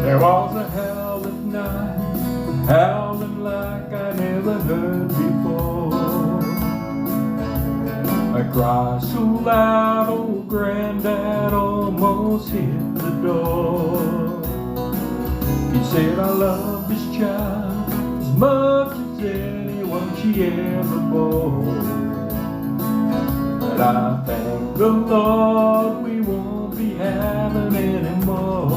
There was a howl at night, howling like I never heard before. A cry so loud, old granddad almost hit the door. He said, I love this child as much as anyone she ever bore. But I thank the Lord we won't be having any more.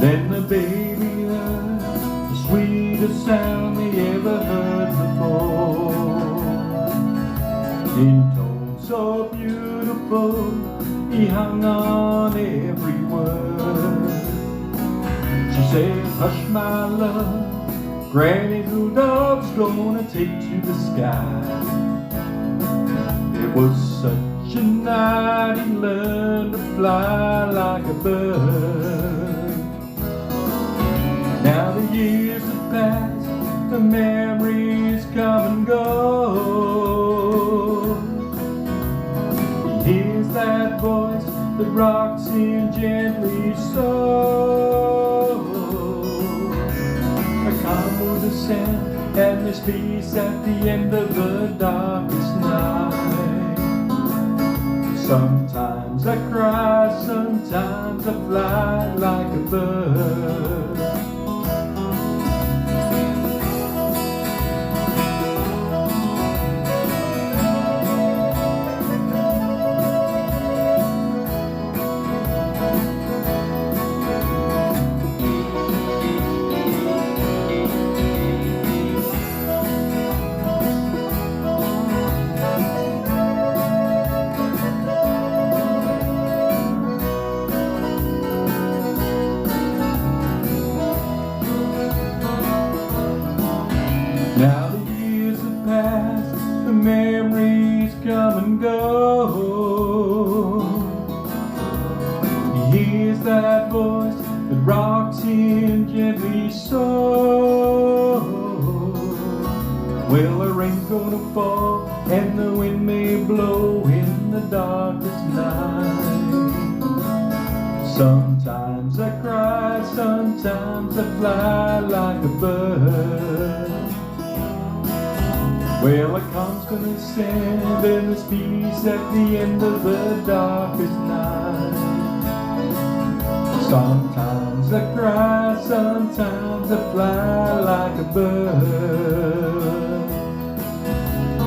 Then the baby heard the sweetest sound he ever heard before. In tones so beautiful, he hung on every word. She said, hush my love, Granny's little dog's gonna take to the sky. It was such a night he learned to fly like a bird. Now the years have passed, the memories come and go. He hears that voice that rocks him gently so. A calm will descend and there's peace at the end of the darkest night. Sometimes I cry, sometimes I fly like a bird. Now the years have passed, the memories come and go. He hears that voice that rocks him gently so. Well, the rain's gonna fall and the wind may blow in the darkest night. Sometimes I cry, sometimes I fly like a bird. Well, a calm's gonna descend and there's peace at the end of the darkest night. Sometimes I cry, sometimes I fly like a bird.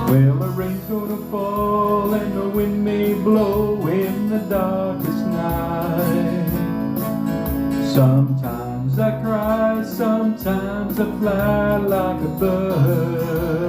Well, the rain's gonna fall and the wind may blow in the darkest night. Sometimes I cry, sometimes I fly like a bird.